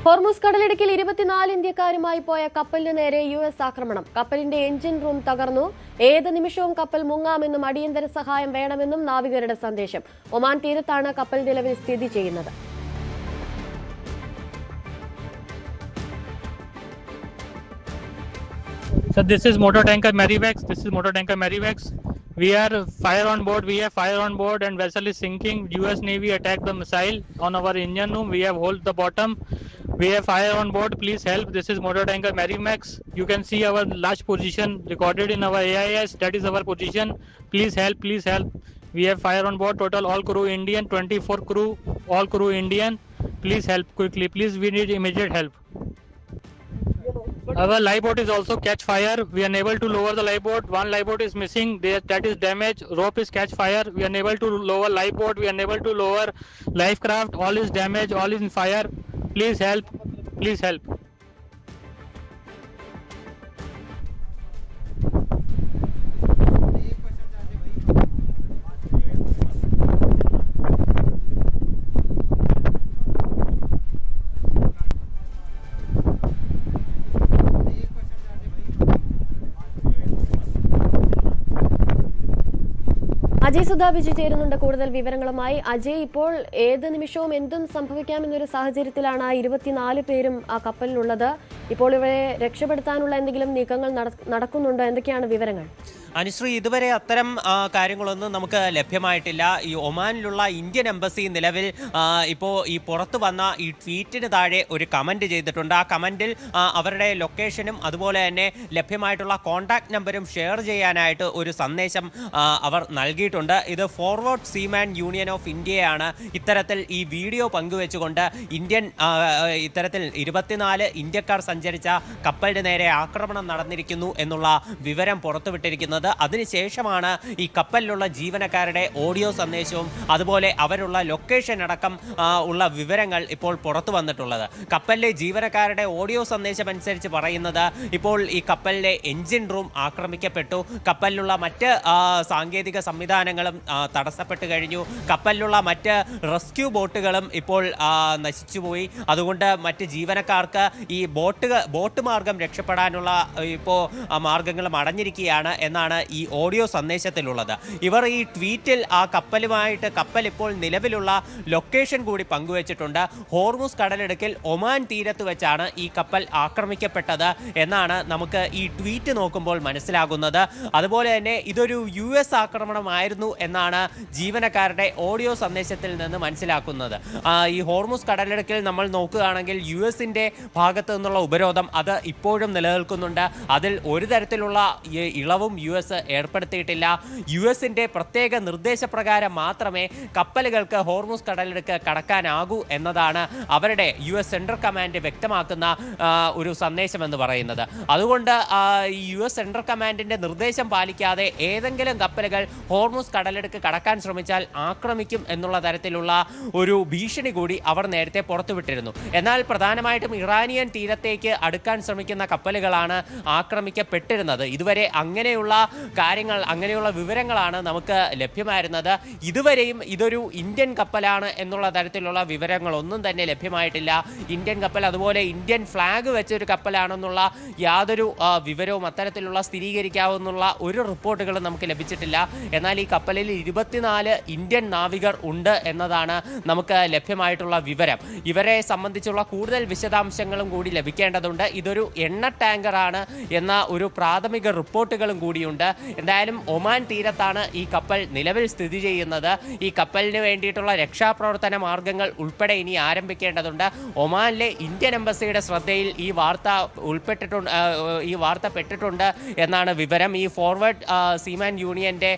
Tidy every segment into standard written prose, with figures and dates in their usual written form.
Hormuz കടലിടുക്കിൽ 24 ഇന്ത്യക്കാരുമായി പോയ കപ്പലിന് നേരെ യുഎസ് ആക്രമണം. കപ്പലിന്റെ എഞ്ചിൻ റൂം തകർന്നു. ഏത് നിമിഷവും കപ്പൽ മുങ്ങാമെന്നും അടിയന്തര സഹായം വേണമെന്നും നാവികരുടെ സന്ദേശം. ഒമാൻ തീരത്താണ് കപ്പൽ നിലവിൽ സ്ഥിതി ചെയ്യുന്നത്. So this is motor tanker Marivex. We are fire on board. We have fire on board and vessel is sinking. US Navy attacked the missile on our engine room. We have hold the bottom. We have fire on board. Please help. This is motor tanker Marivex. You can see our large position recorded in our AIS. That is our position. Please help. Please help. We have fire on board. Total all crew Indian. 24 crew. All crew Indian. Please help quickly. Please, we need immediate help. Our lifeboat is also catch fire. We are unable to lower the lifeboat. One lifeboat is missing. That is damaged. Rope is catch fire. We are unable to lower lifeboat. We are unable to lower life craft. All is damaged. All is in fire. Please help. Please help. Ajay സുധാബിജി ചേരുന്നുണ്ട് കൂടുതൽ വിവരങ്ങളുമായി. അജയ്, ഇപ്പോൾ ഏത് നിമിഷവും എന്തും സംഭവിക്കാമെന്നൊരു സാഹചര്യത്തിലാണ് ആ 24 പേരും ആ കപ്പലിലുള്ളത്. ഇപ്പോൾ ഇവരെ രക്ഷപ്പെടുത്താനുള്ള എന്തെങ്കിലും നീക്കങ്ങൾ നടക്കുന്നുണ്ടോ? എന്തൊക്കെയാണ് വിവരങ്ങൾ? അനുശ്രീ, ഇതുവരെ അത്തരം കാര്യങ്ങളൊന്നും നമുക്ക് ലഭ്യമായിട്ടില്ല. ഈ ഒമാനിലുള്ള ഇന്ത്യൻ എംബസി നിലവിൽ ഇപ്പോൾ ഈ പുറത്തു വന്ന ഈ ട്വീറ്റിന് താഴെ ഒരു കമൻറ്റ് ചെയ്തിട്ടുണ്ട്. ആ കമൻറ്റിൽ അവരുടെ ലൊക്കേഷനും അതുപോലെ തന്നെ ലഭ്യമായിട്ടുള്ള കോൺടാക്ട് നമ്പരും ഷെയർ ചെയ്യാനായിട്ട് ഒരു സന്ദേശം അവർ നൽകിയിട്ടുണ്ട്. ഇത് ഫോർവേഡ് സീമാൻ യൂണിയൻ ഓഫ് ഇന്ത്യയാണ് ഇത്തരത്തിൽ ഈ വീഡിയോ പങ്കുവെച്ചുകൊണ്ട് ഇത്തരത്തിൽ 24 ഇന്ത്യക്കാർ സഞ്ചരിച്ച കപ്പലിന് നേരെ ആക്രമണം നടന്നിരിക്കുന്നു എന്നുള്ള വിവരം പുറത്തുവിട്ടിരിക്കുന്നത്. അതിനുശേഷമാണ് ഈ കപ്പലിലുള്ള ജീവനക്കാരുടെ ഓഡിയോ സന്ദേശവും അതുപോലെ അവരുള്ള ലൊക്കേഷൻ അടക്കം ഉള്ള വിവരങ്ങൾ ഇപ്പോൾ പുറത്തു വന്നിട്ടുള്ളത്. കപ്പലിലെ ജീവനക്കാരുടെ ഓഡിയോ സന്ദേശം അനുസരിച്ച് പറയുന്നത് ഇപ്പോൾ ഈ കപ്പലിലെ എഞ്ചിൻ റൂം ആക്രമിക്കപ്പെട്ടു, കപ്പലിലുള്ള മറ്റ് സാങ്കേതിക സംവിധാനങ്ങളും തടസ്സപ്പെട്ടു കഴിഞ്ഞു, കപ്പലിലുള്ള മറ്റ് റെസ്ക്യൂ ബോട്ടുകളും ഇപ്പോൾ നശിച്ചുപോയി. അതുകൊണ്ട് മറ്റ് ജീവനക്കാർക്ക് ഈ ബോട്ട് മാർഗം രക്ഷപ്പെടാനുള്ള ഇപ്പോൾ മാർഗങ്ങളും അടഞ്ഞിരിക്കുകയാണ് എന്നാണ് ഈ ഓഡിയോ സന്ദേശത്തിലുള്ളത്. ഇവർ ഈ ട്വീറ്റിൽ ആ കപ്പൽ ഇപ്പോൾ നിലവിലുള്ള ലൊക്കേഷൻ കൂടി പങ്കുവച്ചിട്ടുണ്ട്. ഹോർമുസ് കടലിടുക്കിൽ ഒമാൻ തീരത്ത് വെച്ചാണ് ഈ കപ്പൽ ആക്രമിക്കപ്പെട്ടത് എന്നാണ് നമുക്ക് ഈ ട്വീറ്റ് നോക്കുമ്പോൾ മനസ്സിലാകുന്നത്. അതുപോലെ തന്നെ ഇതൊരു US ആക്രമണമായിരുന്നു എന്നാണ് ജീവനക്കാരുടെ ഓഡിയോ സന്ദേശത്തിൽ നിന്ന് മനസ്സിലാക്കുന്നത്. ഈ ഹോർമുസ് കടലിടുക്കിൽ നമ്മൾ നോക്കുകയാണെങ്കിൽ US-ന്റെ ഭാഗത്തു നിന്നുള്ള ഉപരോധം അത് ഇപ്പോഴും നിലനിൽക്കുന്നുണ്ട്. അതിൽ ഒരു തരത്തിലുള്ള ഇളവും US ഏർപ്പെടുത്തിയിട്ടില്ല. US-ന്റെ പ്രത്യേക നിർദ്ദേശപ്രകാരം മാത്രമേ കപ്പലുകൾക്ക് ഹോർമുസ് കടലിടുക്ക് കടക്കാനാകൂ എന്നതാണ് അവരുടെ US സെൻട്രൽ കമാൻഡ് വ്യക്തമാക്കുന്ന ഒരു സന്ദേശം എന്ന് പറയുന്നത്. അതുകൊണ്ട് ഈ US സെൻട്രൽ കമാൻഡിന്റെ നിർദ്ദേശം പാലിക്കാതെ ഏതെങ്കിലും കപ്പലുകൾ ഹോർമുസ് കടലിടുക്ക് കടക്കാൻ ശ്രമിച്ചാൽ ആക്രമിക്കും എന്നുള്ള തരത്തിലുള്ള ഒരു ഭീഷണി കൂടി അവർ നേരത്തെ പുറത്തുവിട്ടിരുന്നു. എന്നാൽ പ്രധാനമായിട്ടും ഇറാനിയൻ തീരത്തേക്ക് അടുക്കാൻ ശ്രമിക്കുന്ന കപ്പലുകളാണ് ആക്രമിക്കപ്പെട്ടിരുന്നത്. ഇതുവരെ അങ്ങനെയുള്ള വിവരങ്ങളാണ് നമുക്ക് ലഭ്യമായിരുന്നത്. ഇതുവരെയും ഇതൊരു ഇന്ത്യൻ കപ്പലാണ് എന്നുള്ള തരത്തിലുള്ള വിവരങ്ങളൊന്നും തന്നെ ലഭ്യമായിട്ടില്ല. ഇന്ത്യൻ കപ്പൽ അതുപോലെ ഇന്ത്യൻ ഫ്ലാഗ് വെച്ചൊരു കപ്പലാണെന്നുള്ള യാതൊരു വിവരവും അത്തരത്തിലുള്ള സ്ഥിരീകരിക്കാവുന്ന ഒരു റിപ്പോർട്ടുകളും നമുക്ക് ലഭിച്ചിട്ടില്ല. എന്നാൽ ഈ കപ്പലിൽ 24 ഇന്ത്യൻ നാവികർ ഉണ്ട് എന്നതാണ് നമുക്ക് ലഭ്യമായിട്ടുള്ള വിവരം. ഇവരെ സംബന്ധിച്ചുള്ള കൂടുതൽ വിശദാംശങ്ങളും കൂടി ലഭിക്കേണ്ടതുണ്ട്. ഇതൊരു എണ്ണ ടാങ്കറാണ് എന്ന ഒരു പ്രാഥമിക റിപ്പോർട്ടുകളും കൂടിയുണ്ട്. എന്തായാലും ഒമാൻ തീരത്താണ് ഈ കപ്പൽ നിലവിൽ സ്ഥിതി ചെയ്യുന്നത്. ഈ കപ്പലിന് വേണ്ടിയിട്ടുള്ള രക്ഷാപ്രവർത്തന മാർഗങ്ങൾ ഉൾപ്പെടെ ഇനി ആരംഭിക്കേണ്ടതുണ്ട്. ഒമാനിലെ ഇന്ത്യൻ എംബസിയുടെ ശ്രദ്ധയിൽ ഈ വാർത്ത പെട്ടിട്ടുണ്ട് എന്നാണ് വിവരം. ഈ ഫോർവേഡ് സീമാൻ യൂണിയന്റെ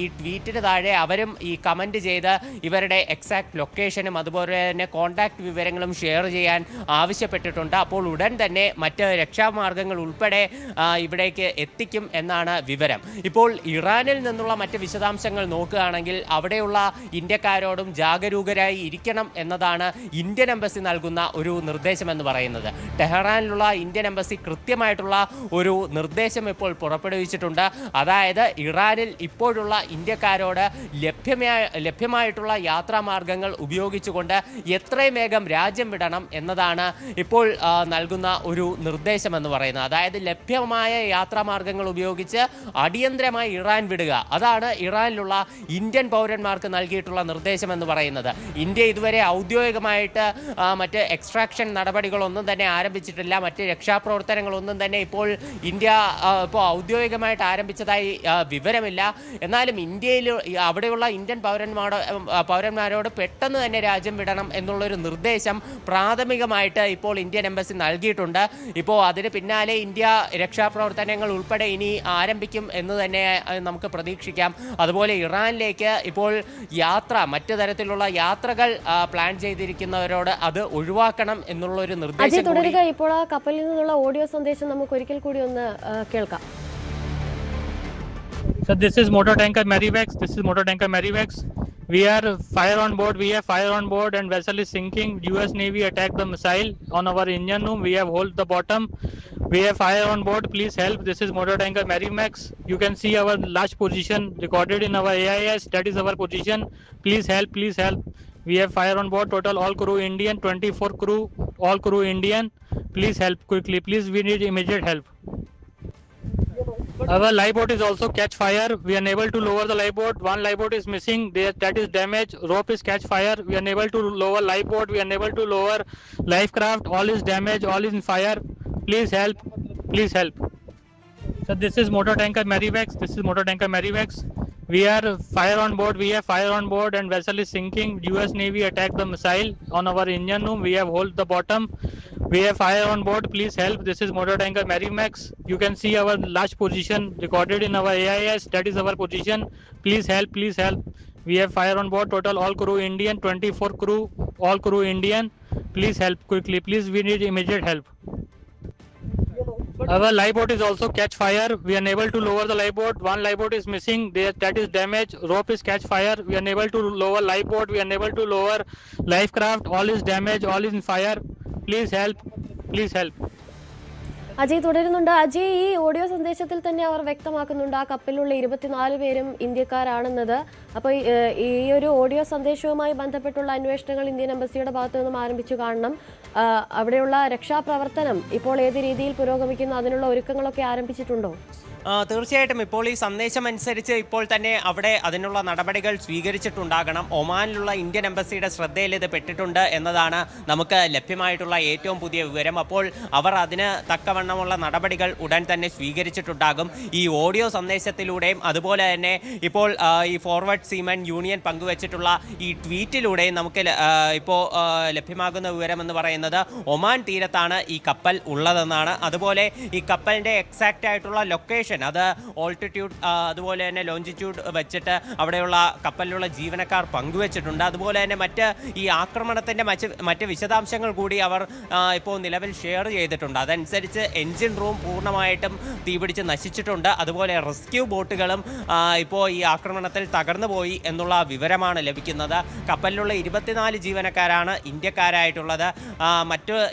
ഈ ട്വീറ്റിന് താഴെ അവരും ഈ കമന്റ് ചെയ്ത് ഇവരുടെ എക്സാക്ട് ലൊക്കേഷനും അതുപോലെ തന്നെ കോൺടാക്ട് വിവരങ്ങളും ഷെയർ ചെയ്യാൻ ആവശ്യപ്പെട്ടിട്ടുണ്ട്. അപ്പോൾ ഉടൻ തന്നെ മറ്റ് രക്ഷാമാർഗങ്ങൾ ഉൾപ്പെടെ ഇവിടേക്ക് എത്തിക്കും എന്നാണ് വിവരം. ഇപ്പോൾ ഇറാനിൽ നിന്നുള്ള മറ്റ് വിശദാംശങ്ങൾ നോക്കുകയാണെങ്കിൽ അവിടെയുള്ള ഇന്ത്യക്കാരോടും ജാഗരൂകരായി ഇരിക്കണം എന്നതാണ് ഇന്ത്യൻ എംബസി നൽകുന്ന ഒരു നിർദ്ദേശമെന്ന് പറയുന്നത്. ടെഹ്റാനിലുള്ള ഇന്ത്യൻ എംബസി കൃത്യമായിട്ടുള്ള ഒരു നിർദ്ദേശം ഇപ്പോൾ പുറപ്പെടുവിച്ചിട്ടുണ്ട്. അതായത് ഇറാനിൽ ഇപ്പോഴുള്ള ഇന്ത്യക്കാരോട് ലഭ്യമായിട്ടുള്ള യാത്രാമാർഗങ്ങൾ ഉപയോഗിച്ചുകൊണ്ട് എത്രയും വേഗം രാജ്യം വിടണം എന്നതാണ് ഇപ്പോൾ നൽകുന്ന ഒരു നിർദ്ദേശമെന്ന് പറയുന്നത്. അതായത് ലഭ്യമായ യാത്രാമാർഗങ്ങൾ ഉപയോഗിച്ച് അടിയന്തരമായി ഇറാൻ വിടുക, അതാണ് ഇറാനിലുള്ള ഇന്ത്യൻ പൗരന്മാർക്ക് നൽകിയിട്ടുള്ള നിർദ്ദേശം എന്ന് പറയുന്നത്. ഇന്ത്യ ഇതുവരെ ഔദ്യോഗികമായിട്ട് മറ്റ് എക്സ്ട്രാക്ഷൻ നടപടികളൊന്നും തന്നെ ആരംഭിച്ചിട്ടില്ല. മറ്റ് രക്ഷാപ്രവർത്തനങ്ങളൊന്നും തന്നെ ഇപ്പോൾ ഇന്ത്യ ഔദ്യോഗികമായിട്ട് ആരംഭിച്ചതായി വിവരമില്ല. എന്നാലും ഇന്ത്യയിൽ അവിടെയുള്ള ഇന്ത്യൻ പൗരന്മാരോട് പെട്ടെന്ന് തന്നെ രാജ്യം വിടണം എന്നുള്ളൊരു നിർദ്ദേശം പ്രാഥമികമായിട്ട് ഇപ്പോൾ ഇന്ത്യൻ എംബസി നൽകിയിട്ടുണ്ട്. ഇപ്പോൾ അതിന് പിന്നാലെ ഇന്ത്യ രക്ഷാപ്രവർത്തനങ്ങൾ ഉൾപ്പെടെ ഇനി ആരംഭിക്കും എന്ന് തന്നെ നമുക്ക് പ്രതീക്ഷിക്കാം. അതുപോലെ ഇറാനിലേക്ക് ഇപ്പോൾ മറ്റു തരത്തിലുള്ള യാത്രകൾ പ്ലാൻ ചെയ്തിരിക്കുന്നവരോട് അത് ഒഴിവാക്കണം എന്നുള്ളൊരു നിർദ്ദേശം. ഇപ്പോൾ ആ കപ്പലിൽ നിന്നുള്ള ഓഡിയോ സന്ദേശം നമുക്ക് ഒരിക്കൽ കൂടി ഒന്ന് കേൾക്കാം. So this is motor tanker Marivex. We are fire on board. We have fire on board and vessel is sinking. US Navy attacked the missile on our engine room. We have hold the bottom. We have fire on board. Please help. This is motor tanker Marivex. You can see our last position recorded in our AIS. That is our position. Please help. Please help. We have fire on board. Total all crew Indian. 24 crew. All crew Indian. Please help quickly. Please, we need immediate help. Our lifeboat is also catch fire. We are unable to lower the lifeboat. One lifeboat is missing. That is damaged. Rope is catch fire. We are unable to lower lifeboat. We are unable to lower life craft. All is damaged. All is in fire. Please help. Please help. So this is motor tanker Marivex. We are fire on board. We have fire on board and vessel is sinking. US Navy attacked the missile on our engine room. We have hold the bottom. We have fire on board. Please help. This is motor tanker Marivex. You can see our last position recorded in our AIS. That is our position. Please help. Please help. We have fire on board. Total all crew Indian. 24 crew. All crew Indian. Please help quickly. Please, we need immediate help. Our lifeboat is also catch fire. We are unable to lower the lifeboat. One lifeboat is missing. That is damaged. Rope is catch fire. We are unable to lower lifeboat. We are unable to lower life craft. All is damaged. All is in fire. Please help. Please help. Ajay തുടരുന്നുണ്ട്. അജയ്, ഈ audio സന്ദേശത്തിൽ തന്നെ അവർ വ്യക്തമാക്കുന്നുണ്ട് ആ കപ്പലിലുള്ള 24 പേരും ഇന്ത്യക്കാരാണെന്നത്. അപ്പോൾ ഈ ഒരു ഓഡിയോ സന്ദേശവുമായി ബന്ധപ്പെട്ടുള്ള അന്വേഷണങ്ങൾ ഇന്ത്യൻ എംബസിയുടെ ഭാഗത്തു നിന്നും ആരംഭിച്ചു കാണണം. അവിടെയുള്ള രക്ഷാപ്രവർത്തനം ഇപ്പോൾ ഏത് രീതിയിൽ പുരോഗമിക്കുന്നു? അതിനുള്ള ഒരുക്കങ്ങളൊക്കെ ആരംഭിച്ചിട്ടുണ്ടോ? തീർച്ചയായിട്ടും ഇപ്പോൾ ഈ സന്ദേശം അനുസരിച്ച് ഇപ്പോൾ തന്നെ അവിടെ അതിനുള്ള നടപടികൾ സ്വീകരിച്ചിട്ടുണ്ടാകണം. ഒമാനിലുള്ള ഇന്ത്യൻ എംബസിയുടെ ശ്രദ്ധയിൽ ഇത് പെട്ടിട്ടുണ്ട് എന്നതാണ് നമുക്ക് ലഭ്യമായിട്ടുള്ള ഏറ്റവും പുതിയ വിവരം. അപ്പോൾ അവർ അതിന് തക്കവണ്ണമുള്ള നടപടികൾ ഉടൻ തന്നെ സ്വീകരിച്ചിട്ടുണ്ടാകും. ഈ ഓഡിയോ സന്ദേശത്തിലൂടെയും അതുപോലെ തന്നെ ഇപ്പോൾ ഈ ഫോർവേഡ് സീമൻ യൂണിയൻ പങ്കുവച്ചിട്ടുള്ള ഈ ട്വീറ്റിലൂടെയും നമുക്ക് ഇപ്പോൾ ലഭ്യമാകുന്ന വിവരം എന്ന് പറയുന്നത് ഒമാൻ തീരത്താണ് ഈ കപ്പൽ ഉള്ളതെന്നാണ്. അതുപോലെ ഈ കപ്പലിൻ്റെ എക്സാക്റ്റ് ആയിട്ടുള്ള ലൊക്കേഷൻ അത് ഓൾട്ടിറ്റ്യൂഡ് അതുപോലെ തന്നെ ലോഞ്ചിറ്റ്യൂഡ് വെച്ചിട്ട് അവിടെയുള്ള കപ്പലിലുള്ള ജീവനക്കാർ പങ്കുവച്ചിട്ടുണ്ട്. അതുപോലെ തന്നെ ഈ ആക്രമണത്തിൻ്റെ മറ്റ് വിശദാംശങ്ങൾ കൂടി അവർ ഇപ്പോൾ നിലവിൽ ഷെയർ ചെയ്തിട്ടുണ്ട്. അതനുസരിച്ച് എൻജിൻ റൂം പൂർണ്ണമായിട്ടും തീപിടിച്ച് നശിച്ചിട്ടുണ്ട്. അതുപോലെ റെസ്ക്യൂ ബോട്ടുകളും ഇപ്പോൾ ഈ ആക്രമണത്തിൽ തകർന്നു പോയി എന്നുള്ള വിവരമാണ് ലഭിക്കുന്നത്. കപ്പലിലുള്ള 24 ജീവനക്കാരാണ് ഇന്ത്യക്കാരായിട്ടുള്ളത്.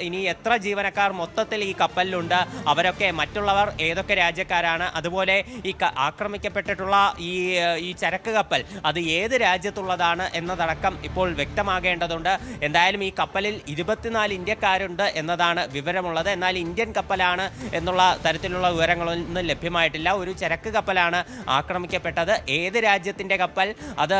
ഇനി എത്ര ജീവനക്കാർ മൊത്തത്തിൽ ഈ കപ്പലിലുണ്ട്, അവരൊക്കെ മറ്റുള്ളവർ ഏതൊക്കെ രാജ്യക്കാരാണ്, അതുപോലെ ഈ ആക്രമിക്കപ്പെട്ടിട്ടുള്ള ഈ ചരക്ക് കപ്പൽ അത് ഏത് രാജ്യത്തുള്ളതാണ് എന്നതടക്കം ഇപ്പോൾ വ്യക്തമാകേണ്ടതുണ്ട്. എന്തായാലും ഈ കപ്പലിൽ 24 ഇന്ത്യക്കാരുണ്ട് എന്നതാണ് വിവരമുള്ളത്. എന്നാൽ ഇന്ത്യൻ കപ്പലാണ് എന്നുള്ള തരത്തിലുള്ള വിവരങ്ങളൊന്നും ലഭ്യമായിട്ടില്ല. ഒരു ചരക്ക് കപ്പലാണ് ആക്രമിക്കപ്പെട്ടത്. ഏത് രാജ്യത്തിൻ്റെ കപ്പൽ, അത്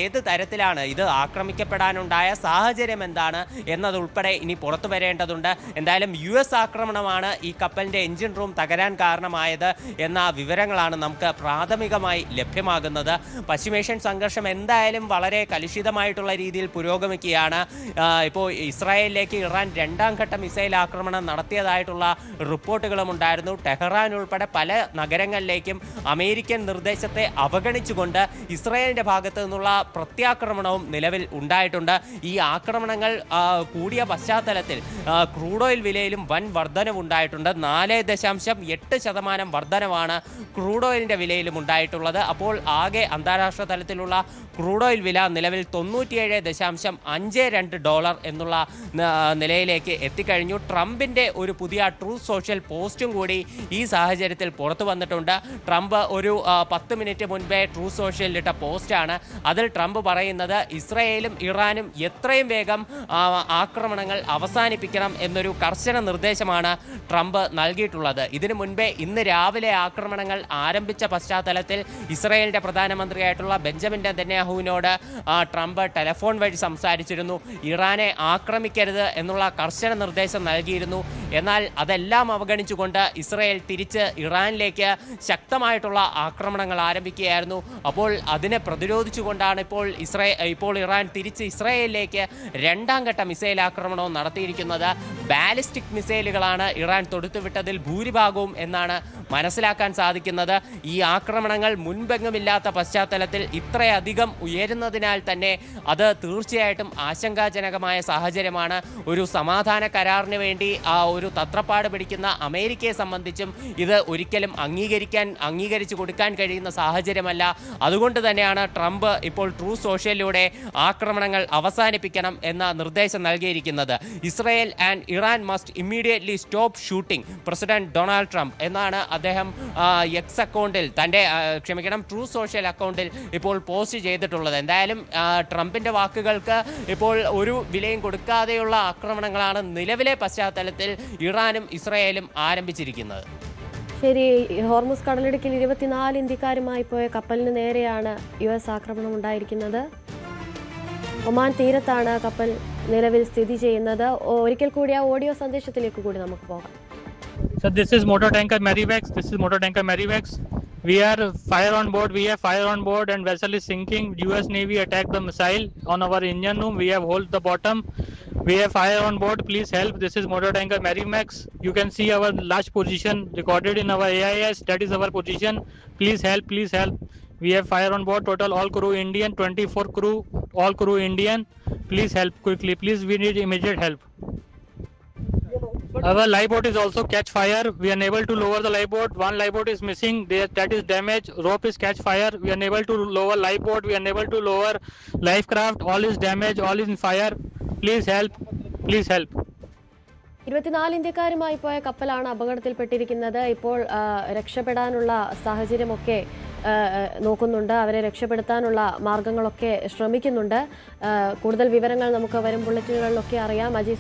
ഏത് തരത്തിലാണ്, ഇത് ആക്രമിക്കപ്പെടാനുണ്ടായ സാഹചര്യം എന്താണ് എന്നതുൾപ്പെടെ ഇനി പുറത്തു വരേണ്ടതുണ്ട്. എന്തായാലും US ആക്രമണമാണ് ഈ കപ്പലിൻ്റെ എൻജിൻ റൂം തകരാൻ കാരണമായത് എന്ന വിവരങ്ങളാണ് നമുക്ക് പ്രാഥമികമായി ലഭ്യമാകുന്നത്. പശ്ചിമേഷ്യൻ സംഘർഷം എന്തായാലും വളരെ കലുഷിതമായിട്ടുള്ള രീതിയിൽ പുരോഗമിക്കുകയാണ്. ഇപ്പോൾ ഇസ്രായേലിലേക്ക് ഇറാൻ രണ്ടാം ഘട്ട മിസൈൽ ആക്രമണം നടത്തിയതായിട്ടുള്ള റിപ്പോർട്ടുകളും ഉണ്ടായിരുന്നു. ടെഹ്റാൻ ഉൾപ്പെടെ പല നഗരങ്ങളിലേക്കും അമേരിക്കൻ നിർദ്ദേശത്തെ അവഗണിച്ചുകൊണ്ട് ഇസ്രായേലിൻ്റെ ഭാഗത്തു നിന്നുള്ള പ്രത്യാക്രമണവും നിലവിൽ ഉണ്ടായിട്ടുണ്ട്. ഈ ആക്രമണങ്ങൾ കൂടിയ പശ്ചാത്തലത്തിൽ ക്രൂഡ് ഓയിൽ വിലയിലും വൻ വർധനവുണ്ടായിട്ടുണ്ട്. 4.8% വർധനവാണ് ക്രൂഡ് ഓയിലിൻ്റെ വിലയിലും ഉണ്ടായിട്ടുള്ളത്. അപ്പോൾ ആകെ അന്താരാഷ്ട്ര തലത്തിലുള്ള ക്രൂഡ് ഓയിൽ വില നിലവിൽ $97.52 എന്നുള്ള നിലയിലേക്ക് എത്തിക്കഴിഞ്ഞു. ട്രംപിൻ്റെ ഒരു പുതിയ ട്രൂത്ത് സോഷ്യൽ പോസ്റ്റും കൂടി ഈ സാഹചര്യത്തിൽ പുറത്തു വന്നിട്ടുണ്ട്. ട്രംപ് ഒരു 10 മിനിറ്റ് മുൻപേ ട്രൂത്ത് സോഷ്യലിലിട്ട പോസ്റ്റാണ്. അതിൽ ട്രംപ് പറയുന്നത് ഇസ്രായേലും ഇറാനും എത്രയും വേഗം ആക്രമണങ്ങൾ അവസാനിപ്പിക്കണം എന്നൊരു കർശന നിർദ്ദേശമാണ് ട്രംപ് നൽകിയിട്ടുള്ളത്. ഇതിനു മുൻപേ ഇന്ന് രാവിലെ ആക്രമണങ്ങൾ ആരംഭിച്ച പശ്ചാത്തലത്തിൽ ഇസ്രായേലിൻ്റെ പ്രധാനമന്ത്രിയായിട്ടുള്ള ബെഞ്ചമിൻ നെതന്യാഹുവിനോട് ട്രംപ് ടെലിഫോൺ വഴി സംസാരിച്ചിരുന്നു. ഇറാനെ ആക്രമിക്കരുത് എന്നുള്ള കർശന നിർദ്ദേശം നൽകിയിരുന്നു. എന്നാൽ അതെല്ലാം അവഗണിച്ചുകൊണ്ട് ഇസ്രായേൽ തിരിച്ച് ഇറാനിലേക്ക് ശക്തമായിട്ടുള്ള ആക്രമണങ്ങൾ ആരംഭിക്കുകയായിരുന്നു. അപ്പോൾ അതിനെ പ്രതിരോധിച്ചുകൊണ്ടാണ് ഇപ്പോൾ ഇറാൻ തിരിച്ച് ഇസ്രായേലിലേക്ക് രണ്ടാം ഘട്ട മിസൈൽ ആക്രമണവും നടത്തിയിരിക്കുന്നത്. ബാലിസ്റ്റിക് മിസൈലുകളാണ് ഇറാൻ തൊടുത്തുവിട്ടതിൽ ഭൂരിഭാഗവും എന്നാണ് മനസ്സിലാക്കാൻ സാധിക്കുന്നത്. ഈ ആക്രമണങ്ങൾ മുൻപെങ്ങുമില്ലാത്ത പശ്ചാത്തലത്തിൽ ഇത്രയധികം ഉയരുന്നതിനാൽ തന്നെ അത് തീർച്ചയായിട്ടും ആശങ്കാജനകമായ സാഹചര്യമാണ്. ഒരു സമാധാന കരാറിന് വേണ്ടി ഒരു തത്രപ്പാട് പിടിക്കുന്ന അമേരിക്കയെ സംബന്ധിച്ചും ഇത് ഒരിക്കലും അംഗീകരിച്ചു കൊടുക്കാൻ കഴിയുന്ന സാഹചര്യമല്ല. അതുകൊണ്ട് തന്നെയാണ് ട്രംപ് ഇപ്പോൾ ട്രൂത്ത് സോഷ്യലിലൂടെ ആക്രമണങ്ങൾ അവസാനിപ്പിക്കണം എന്ന നിർദ്ദേശം നൽകിയിരിക്കുന്നത്. Israel and Iran must immediately stop shooting president Donald Trump എന്നാണ് അദ്ദേഹം എക്സ് അക്കൗണ്ടിൽ ട്രൂത്ത് സോഷ്യൽ അക്കൗണ്ടിൽ ഇപ്പോൾ പോസ്റ്റ് ചെയ്തിട്ടുള്ളത്. എന്തായാലും ട്രംപിന്റെ വാക്കുകൾക്ക് ഇപ്പോൾ ഒരു വിലയും കൊടുക്കാതെയുള്ള ആക്രമണങ്ങളാണ് നിലവിലെ പശ്ചാത്തലത്തിൽ ഇറാനും ഇസ്രായേലും ആരംഭിച്ചിരിക്കുന്നത്. ശരി, ഹോർമുസ് കടലിടുക്കിൽ 24 ഇന്ത്യക്കാരുമായി പോയ കപ്പലിന് നേരെയാണ് US ആക്രമണം ഉണ്ടായിരിക്കുന്നത്. ഒമാൻ തീരത്താണ് കപ്പൽ നിലവിൽ സ്ഥിതി ചെയ്യുന്നത്. ഒരിക്കൽ കൂടി ആ ഓഡിയോ സന്ദേശത്തിലേക്ക് കൂടി നമുക്ക് പോകാം. So this is motor tanker Merriwex. We are fire on board. We have fire on board and vessel is sinking. US Navy attacked the missile on our engine room. We have hole the bottom. We have fire on board. Please help. This is motor tanker Merriwex. You can see our last position recorded in our AIS. That is our position. Please help. We have fire on board. Total all crew Indian. 24 crew. All crew Indian. Please help quickly. Please, we need immediate help. Our lifeboat is also catch fire. We are unable to lower the lifeboat. One lifeboat is missing. That is damaged. Rope is catch fire. We are unable to lower lifeboat. We are unable to lower life craft. All is damaged. All is in fire. Please help. 24 ഇന്ത്യക്കാരുമായി പോയ കപ്പലാണ് അപകടത്തിൽപ്പെട്ടിരിക്കുന്നത്. ഇപ്പോൾ രക്ഷപ്പെടാനുള്ള സാഹചര്യമൊക്കെ നോക്കുന്നുണ്ട്. അവരെ രക്ഷപ്പെടുത്താനുള്ള മാർഗങ്ങളൊക്കെ ശ്രമിക്കുന്നുണ്ട്. കൂടുതൽ വിവരങ്ങൾ നമുക്ക് വരും ബുള്ളറ്റിനുകളിലൊക്കെ അറിയാം. അജയ്